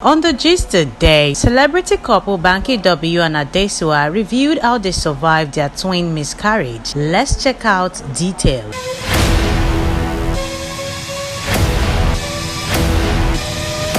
On the gist today, celebrity couple Banky W and Adesuwa revealed how they survived their twin miscarriage. Let's check out details.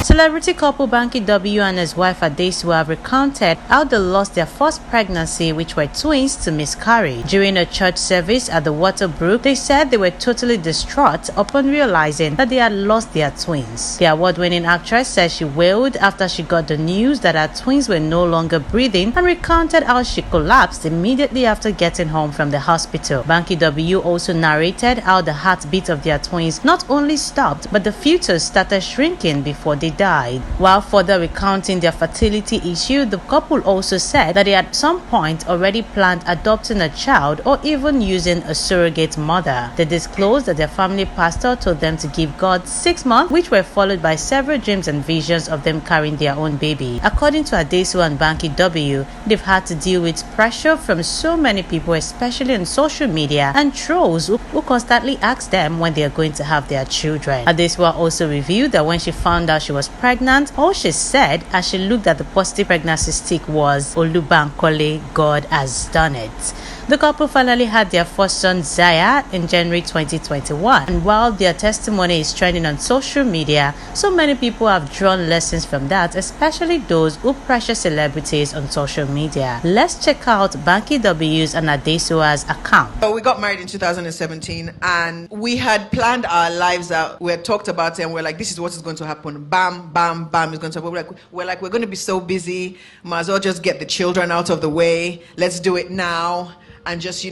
Celebrity couple Banky W and his wife Adesuwa have recounted how they lost their first pregnancy, which were twins, to miscarriage. During a church service at the Waterbrook, they said they were totally distraught upon realizing that they had lost their twins. The award-winning actress said she wailed after she got the news that her twins were no longer breathing and recounted how she collapsed immediately after getting home from the hospital. Banky W also narrated how the heartbeat of their twins not only stopped, but the fetus started shrinking before they died. While further recounting their fertility issue, the couple also said that they at some point already planned adopting a child or even using a surrogate mother. They disclosed that their family pastor told them to give God 6 months, which were followed by several dreams and visions of them carrying their own baby. According to Adesuwa and Banky W, they've had to deal with pressure from so many people, especially on social media, and trolls who constantly ask them when they are going to have their children. Adesuwa also revealed that when she found out she was pregnant, all she said as she looked at the positive pregnancy stick was, "Olubankole, God has done it." The couple finally had their first son Zaya in January 2021, and while their testimony is trending on social media, so many people have drawn lessons from that, especially those who pressure celebrities on social media. Let's check out Banky W's and Adesuwa's account. So we got married in 2017 and we had planned our lives out. We had talked about it and we're like, this is what is going to happen. Bam, bam, bam is going to happen. We're going to be so busy. Might as well just get the children out of the way. Let's do it now and just,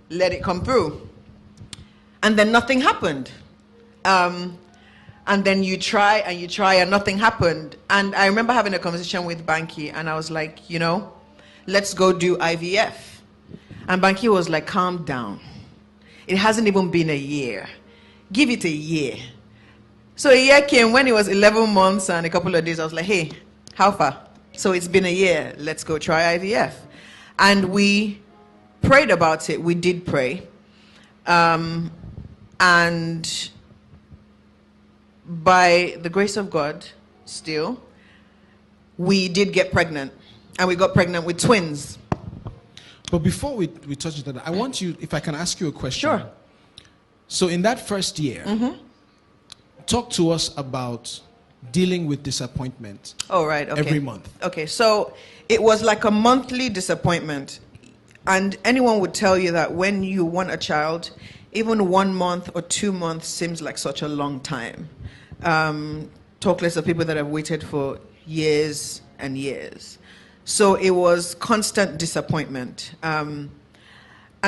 let it come through. And then nothing happened. And then you try and nothing happened. And I remember having a conversation with Banky and I was like, let's go do IVF. And Banky was like, calm down. It hasn't even been a year. Give it a year. So a year came when it was 11 months and a couple of days. I was like, hey, how far? So it's been a year. Let's go try IVF. And we prayed about it. We did pray. And by the grace of God, still, we did get pregnant. And we got pregnant with twins. But before we touch on that, I want you, if I can ask you a question. Sure. So in that first year, talk to us about dealing with disappointment. Oh, right. Okay. Every month. Okay, so it was like a monthly disappointment. And anyone would tell you that when you want a child, even 1 month or 2 months seems like such a long time. Talk less of people that have waited for years and years. So it was constant disappointment. And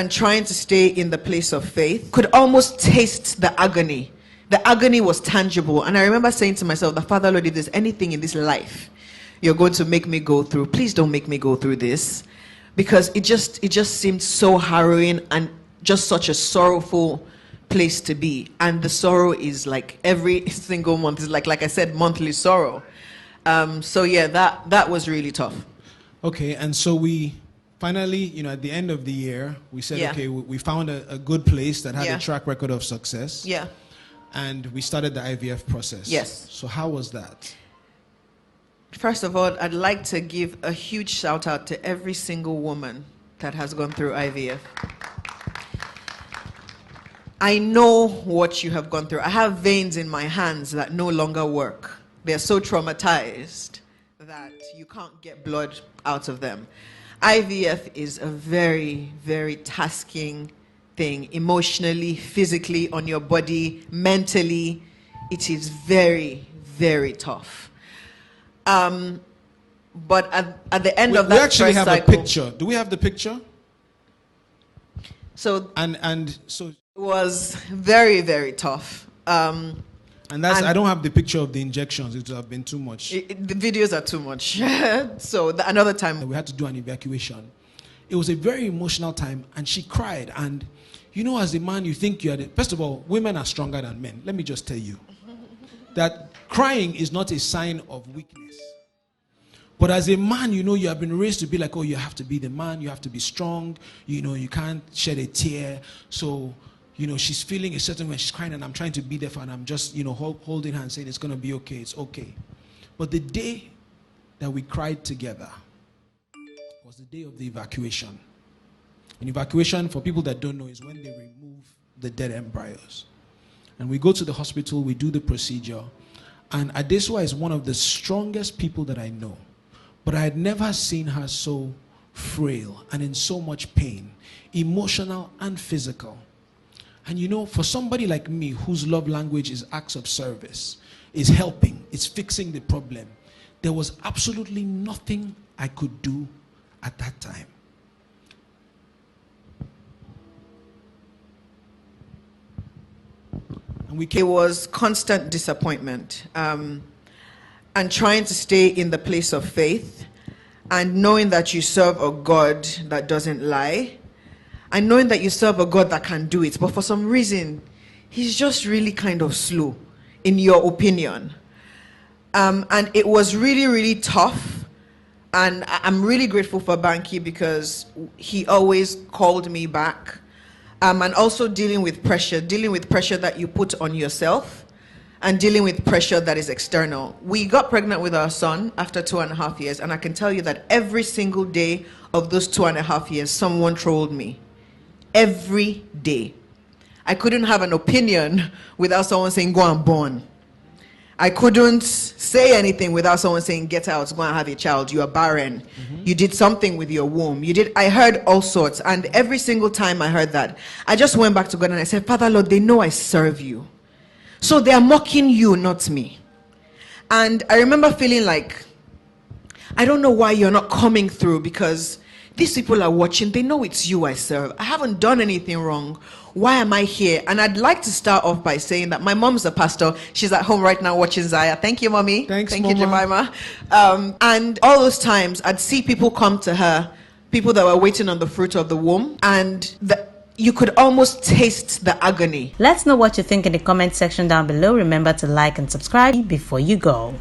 trying to stay in the place of faith. Could almost taste the agony. The agony was tangible. And I remember saying to myself, the Father, Lord, if there's anything in this life you're going to make me go through, please don't make me go through this. Because it just seemed so harrowing and just such a sorrowful place to be. And the sorrow is like every single month is like I said, monthly sorrow. So yeah, that was really tough. Okay, and so we finally, at the end of the year, we said, Yeah. okay, we found a good place that had Yeah. a track record of success. Yeah. And we started the IVF process. Yes. So how was that? First of all, I'd like to give a huge shout out to every single woman that has gone through IVF. I know what you have gone through. I have veins in my hands that no longer work. They're so traumatized that you can't get blood out of them. IVF is a very, very tasking thing, emotionally, physically, on your body, mentally. It is very, very tough. But at the end of that we actually first have cycle, a picture. Do we have the picture? So And so it was very, very tough. and I don't have the picture of the injections. It would have been too much. The videos are too much. So another time. We had to do an evacuation. It was a very emotional time, and she cried. And as a man, you think first of all, women are stronger than men. Let me just tell you that crying is not a sign of weakness. But as a man, you have been raised to be like, oh, you have to be the man, you have to be strong, you can't shed a tear. So she's feeling a certain way, she's crying, and I'm trying to be there for her, and I'm just, holding her and saying, it's going to be okay, it's okay. But the day that we cried together was the day of the evacuation. And evacuation, for people that don't know, is when they remove the dead embryos. And we go to the hospital, we do the procedure, and Adesuwa is one of the strongest people that I know. But I had never seen her so frail and in so much pain, emotional and physical. And you know, for somebody like me whose love language is acts of service, is helping, is fixing the problem, there was absolutely nothing I could do at that time. And it was constant disappointment, and trying to stay in the place of faith, and knowing that you serve a God that doesn't lie, and knowing that you serve a God that can do it, but for some reason, he's just really kind of slow, in your opinion. And it was really, really tough. And I'm really grateful for Banky because he always called me back. And also dealing with pressure that you put on yourself, and dealing with pressure that is external. We got pregnant with our son after 2.5 years, and I can tell you that every single day of those 2.5 years, someone trolled me. Every day. I couldn't have an opinion without someone saying, go and born. I couldn't say anything without someone saying, get out, go and have a child, you are barren. You did something with your womb. I heard all sorts. And every single time I heard that, I just went back to God and I said, Father Lord, they know I serve you. So they are mocking you, not me. And I remember feeling like, I don't know why you're not coming through, because these people are watching. They know it's you I serve. I haven't done anything wrong. Why am I here? And I'd like to start off by saying that my mom's a pastor. She's at home right now watching Zaya. Thank you, Mommy. Thanks, Thank Mama. you, Jemima. And all those times, I'd see people come to her, people that were waiting on the fruit of the womb, and you could almost taste the agony. Let's know what you think in the comment section down below. Remember to like and subscribe before you go.